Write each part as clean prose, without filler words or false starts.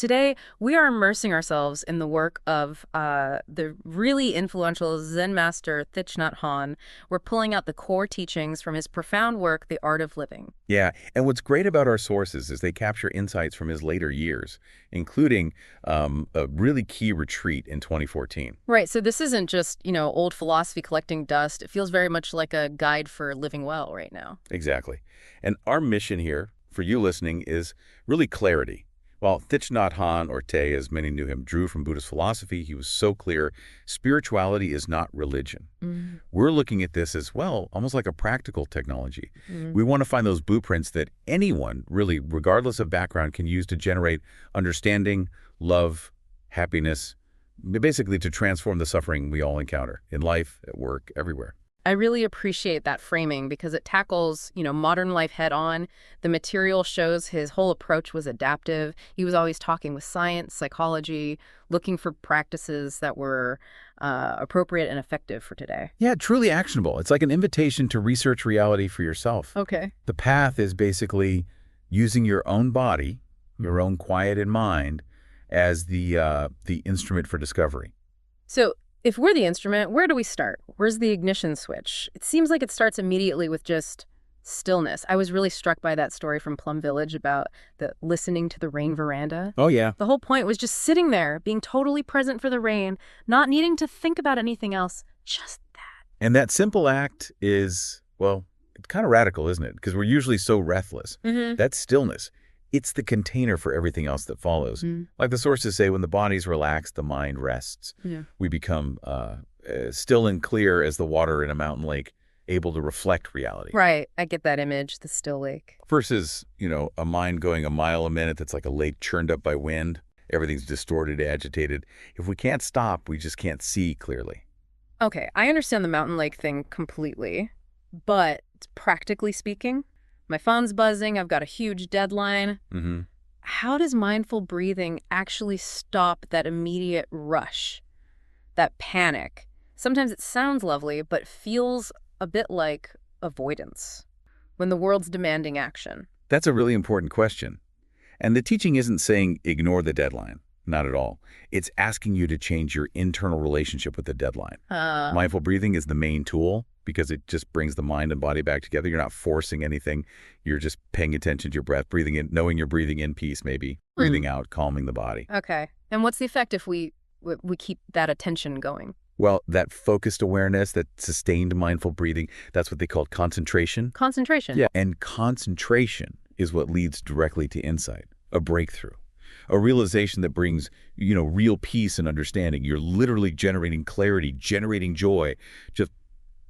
Today, we are immersing ourselves in the work of the really influential Zen master Thich Nhat Hanh. We're pulling out the core teachings from his profound work, The Art of Living. Yeah, and what's great about our sources is they capture insights from his later years, including a really key retreat in 2014. Right, so this isn't just, old philosophy collecting dust. It feels very much like a guide for living well right now. Exactly. And our mission here, for you listening, is really clarity. While Thich Nhat Hanh, or Te, as many knew him, drew from Buddhist philosophy, he was so clear, spirituality is not religion. We're looking at this as, well, almost like a practical technology. We want to find those blueprints that anyone, really, regardless of background, can use to generate understanding, love, happiness, basically to transform the suffering we all encounter in life, at work, everywhere. I really appreciate that framing because it tackles, modern life head on. The material shows his whole approach was adaptive. He was always talking with science, psychology, looking for practices that were appropriate and effective for today. Yeah, truly actionable. It's like an invitation to research reality for yourself. Okay. The path is basically using your own body, your own quiet in mind, as the instrument for discovery. So if we're the instrument, where do we start? Where's the ignition switch? It seems like it starts immediately with just stillness. I was really struck by that story from Plum Village about the listening to the rain veranda. Oh, yeah. The whole point was just sitting there, being totally present for the rain, not needing to think about anything else, just that. And that simple act is, well, it's kind of radical, isn't it? Because we're usually so restless. That stillness, it's the container for everything else that follows. Like the sources say, when the body's relaxed, the mind rests. Yeah. We become still and clear as the water in a mountain lake, able to reflect reality. Right. I get that image, the still lake. Versus, a mind going a mile a minute that's like a lake churned up by wind. Everything's distorted, agitated. If we can't stop, we just can't see clearly. Okay, I understand the mountain lake thing completely, but practically speaking, my phone's buzzing, I've got a huge deadline. How does mindful breathing actually stop that immediate rush, that panic? Sometimes it sounds lovely, but feels a bit like avoidance when the world's demanding action. That's a really important question. And the teaching isn't saying ignore the deadline. Not at all. It's asking you to change your internal relationship with the deadline. Mindful breathing is the main tool because it just brings the mind and body back together. You're not forcing anything. You're just paying attention to your breath, breathing in, knowing you're breathing in peace, maybe breathing out, calming the body. Okay. And what's the effect if we keep that attention going? Well, that focused awareness, that sustained mindful breathing, that's what they call concentration. Concentration. Yeah. And concentration is what leads directly to insight, a breakthrough. A realization that brings, real peace and understanding. You're literally generating clarity, generating joy, just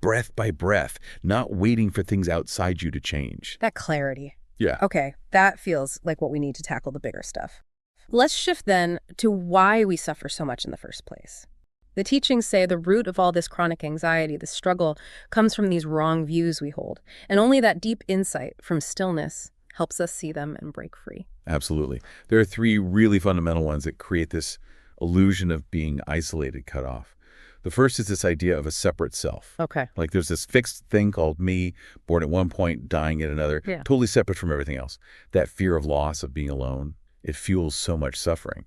breath by breath, not waiting for things outside you to change. That clarity. Yeah. Okay, that feels like what we need to tackle the bigger stuff. Let's shift then to why we suffer so much in the first place. The teachings say the root of all this chronic anxiety, this struggle, comes from these wrong views we hold. And only that deep insight from stillness helps us see them and break free. Absolutely. There are three really fundamental ones that create this illusion of being isolated, cut off. The first is this idea of a separate self. Okay. Like there's this fixed thing called me, born at one point, dying at another, totally separate from everything else. That fear of loss, of being alone, it fuels so much suffering.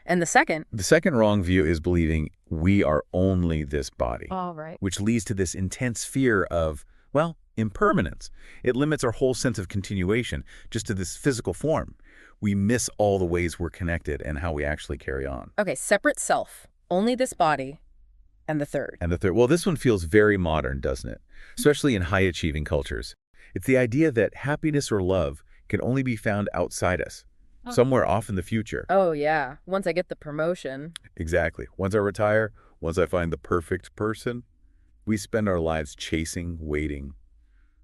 And the second? The second wrong view is believing we are only this body. All right. Which leads to this intense fear of, well, impermanence. It limits our whole sense of continuation just to this physical form. We miss all the ways we're connected and how we actually carry on. Okay, separate self, only this body, and the third. Well, this one feels very modern, doesn't it? Especially in high-achieving cultures. It's the idea that happiness or love can only be found outside us, somewhere off in the future. Oh, yeah. Once I get the promotion. Exactly. Once I retire, once I find the perfect person, we spend our lives chasing, waiting.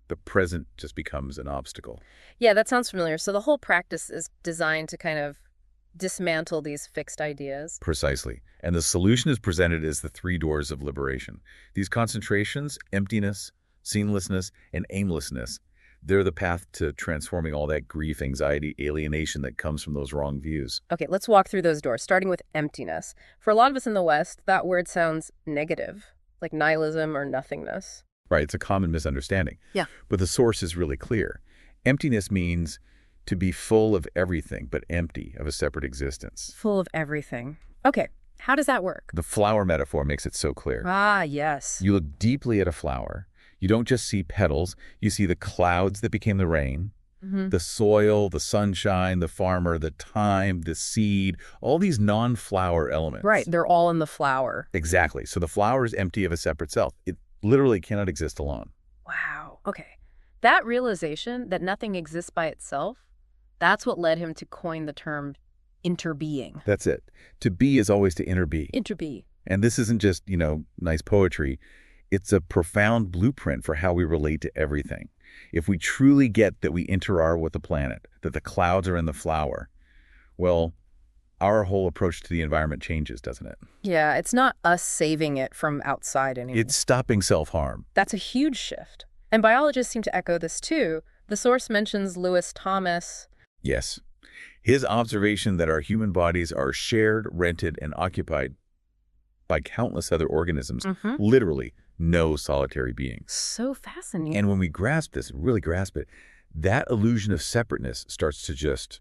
The present just becomes an obstacle. Yeah, that sounds familiar. So the whole practice is designed to kind of dismantle these fixed ideas. Precisely. And the solution is presented as the three doors of liberation. These concentrations, emptiness, seenlessness, and aimlessness, they're the path to transforming all that grief, anxiety, alienation that comes from those wrong views. Okay, let's walk through those doors, starting with emptiness. For a lot of us in the West, that word sounds negative, like nihilism or nothingness. Right, it's a common misunderstanding. Yeah. But the source is really clear. Emptiness means To be full of everything but empty of a separate existence. Full of everything. Okay, how does that work? The flower metaphor makes it so clear. Ah, yes. You look deeply at a flower. You don't just see petals. You see the clouds that became the rain, the soil, the sunshine, the farmer, the time, the seed, all these non-flower elements. Right, they're all in the flower. Exactly. So the flower is empty of a separate self. It literally cannot exist alone. Wow. Okay. That realization that nothing exists by itself, that's what led him to coin the term interbeing. That's it. To be is always to interbe. Interbe. And this isn't just, nice poetry. It's a profound blueprint for how we relate to everything. If we truly get that we inter-are with the planet, that the clouds are in the flower, well, our whole approach to the environment changes, doesn't it? Yeah, it's not us saving it from outside anymore. It's stopping self-harm. That's a huge shift. And biologists seem to echo this too. The source mentions Lewis Thomas. Yes. His observation that our human bodies are shared, rented, and occupied by countless other organisms, literally no solitary beings. So fascinating. And when we grasp this, really grasp it, that illusion of separateness starts to just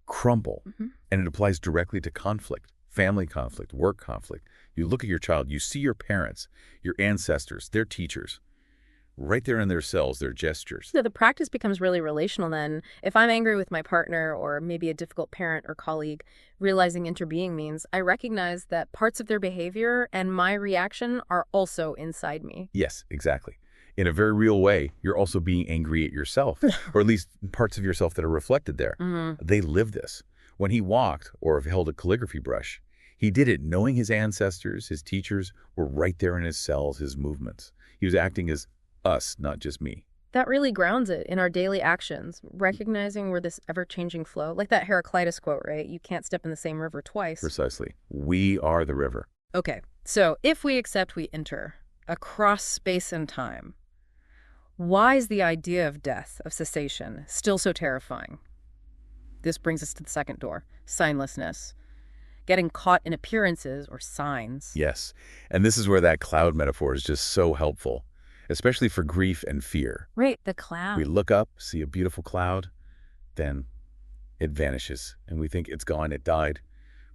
crumble. And it applies directly to conflict, family conflict, work conflict. You look at your child, you see your parents, your ancestors, their teachers, right there in their cells, their gestures. So the practice becomes really relational then. If I'm angry with my partner or maybe a difficult parent or colleague, realizing interbeing means I recognize that parts of their behavior and my reaction are also inside me. Yes, exactly. In a very real way, you're also being angry at yourself, or at least parts of yourself that are reflected there. They live this. When he walked or held a calligraphy brush, he did it knowing his ancestors, his teachers were right there in his cells, his movements. He was acting as us, not just me. That really grounds it in our daily actions, recognizing we're this ever-changing flow. Like that Heraclitus quote, right? You can't step in the same river twice. Precisely. We are the river. Okay, so if we accept we enter across space and time, why is the idea of death, of cessation, still so terrifying? This brings us to the second door, signlessness. Getting caught in appearances or signs. Yes, and this is where that cloud metaphor is just so helpful, especially for grief and fear. Right, the cloud. We look up, see a beautiful cloud, then it vanishes, and we think it's gone, it died.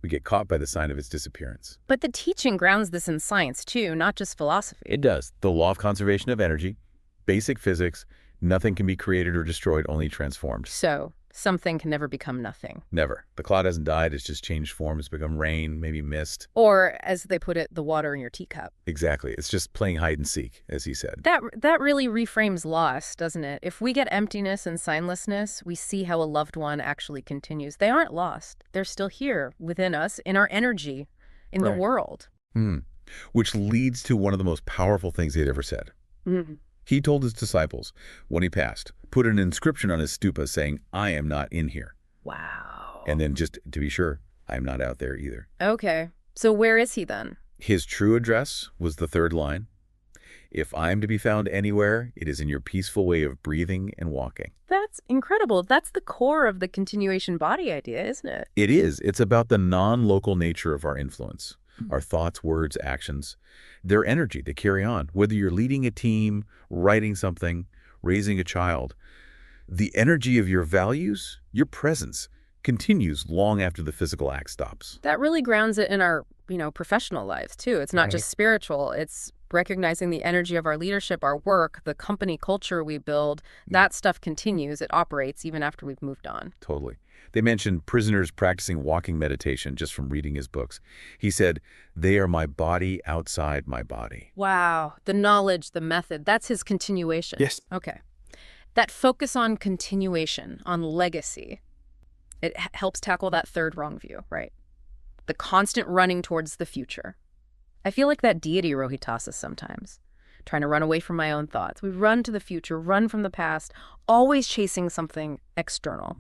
We get caught by the sign of its disappearance. But the teaching grounds this in science, too, not just philosophy. It does. The law of conservation of energy, basic physics, nothing can be created or destroyed, only transformed. So, something can never become nothing. Never. The cloud hasn't died, it's just changed form, it's become rain, maybe mist. Or, as they put it, the water in your teacup. Exactly. It's just playing hide and seek, as he said. That really reframes loss, doesn't it? If we get emptiness and signlessness, we see how a loved one actually continues. They aren't lost. They're still here, within us, in our energy, in the world. Which leads to one of the most powerful things he had ever said. He told his disciples, when he passed, put an inscription on his stupa saying, "I am not in here." Wow. And then just to be sure, I'm not out there either. Okay. So where is he then? His true address was the third line. If I'm to be found anywhere, it is in your peaceful way of breathing and walking. That's incredible. That's the core of the continuation body idea, isn't it? It is. It's about the non-local nature of our influence. Our thoughts, words, actions, their energy, they carry on. Whether you're leading a team, writing something, raising a child, the energy of your values, your presence, continues long after the physical act stops. That really grounds it in our, professional lives, too. It's not just spiritual. It's recognizing the energy of our leadership, our work, the company culture we build. That stuff continues. It operates even after we've moved on. Totally. They mentioned prisoners practicing walking meditation just from reading his books. He said, "They are my body outside my body." Wow. The knowledge, the method, that's his continuation. Yes. Okay. That focus on continuation, on legacy, it helps tackle that third wrong view, right? The constant running towards the future. I feel like that deity Rohitasis sometimes, trying to run away from my own thoughts. We run to the future, run from the past, always chasing something external.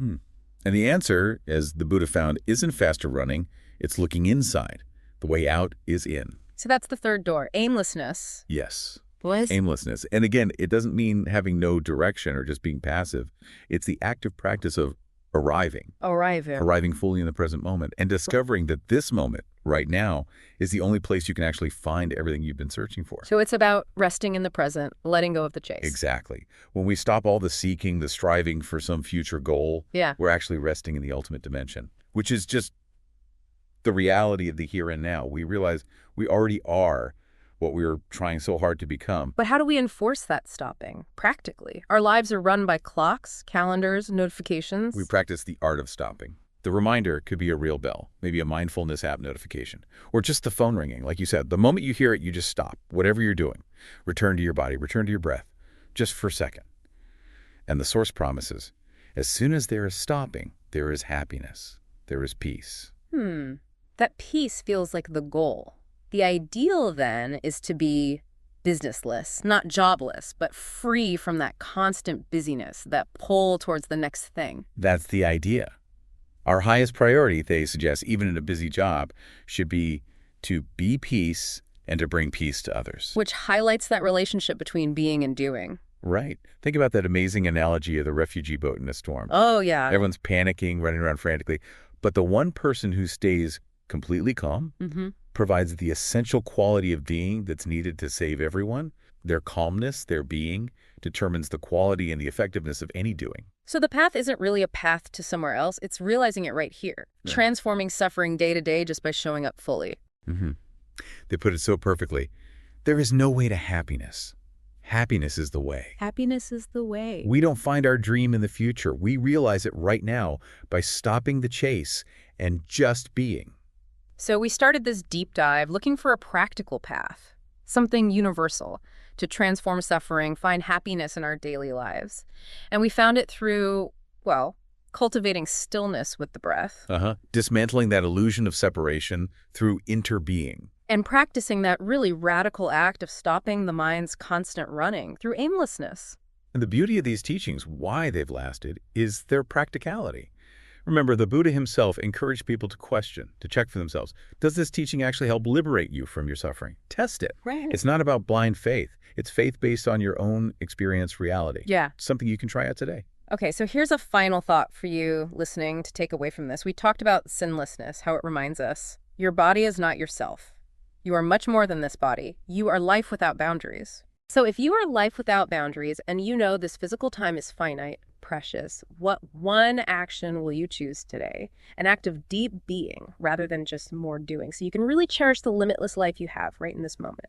And the answer, as the Buddha found, isn't faster running. It's looking inside. The way out is in. So that's the third door, aimlessness. Yes. What? Aimlessness. And again, it doesn't mean having no direction or just being passive. It's the active practice of arriving. Arriving. Arriving fully in the present moment and discovering that this moment, right now, is the only place you can actually find everything you've been searching for. So it's about resting in the present, letting go of the chase. Exactly. When we stop all the seeking, the striving for some future goal, Yeah. we're actually resting in the ultimate dimension, which is just the reality of the here and now. We realize we already are what we were trying so hard to become. But how do we enforce that stopping, practically? Our lives are run by clocks, calendars, notifications. We practice the art of stopping. The reminder could be a real bell, maybe a mindfulness app notification, or just the phone ringing. Like you said, the moment you hear it, you just stop, whatever you're doing. Return to your body, return to your breath, just for a second. And the Source promises, as soon as there is stopping, there is happiness, there is peace. That peace feels like the goal. The ideal, then, is to be businessless, not jobless, but free from that constant busyness, that pull towards the next thing. That's the idea. Our highest priority, they suggest, even in a busy job, should be to be peace and to bring peace to others. Which highlights that relationship between being and doing. Right. Think about that amazing analogy of the refugee boat in a storm. Oh, yeah. Everyone's panicking, running around frantically. But the one person who stays completely calm provides the essential quality of being that's needed to save everyone. Their calmness, their being, determines the quality and the effectiveness of any doing. So the path isn't really a path to somewhere else. It's realizing it right here. Yeah. Transforming suffering day to day just by showing up fully. They put it so perfectly. There is no way to happiness. Happiness is the way. Happiness is the way. We don't find our dream in the future. We realize it right now by stopping the chase and just being. So we started this deep dive looking for a practical path, something universal, to transform suffering, find happiness in our daily lives. And we found it through, well, cultivating stillness with the breath. Dismantling that illusion of separation through interbeing. And practicing that really radical act of stopping the mind's constant running through aimlessness. And the beauty of these teachings, why they've lasted, is their practicality. Remember, the Buddha himself encouraged people to question, to check for themselves. Does this teaching actually help liberate you from your suffering? Test it. Right. It's not about blind faith. It's faith based on your own experienced reality. Yeah. Something you can try out today. Okay, so here's a final thought for you listening to take away from this. We talked about sinlessness, how it reminds us. Your body is not yourself. You are much more than this body. You are life without boundaries. So if you are life without boundaries and you know this physical time is finite, precious, what one action will you choose today? An act of deep being rather than just more doing. So you can really cherish the limitless life you have right in this moment.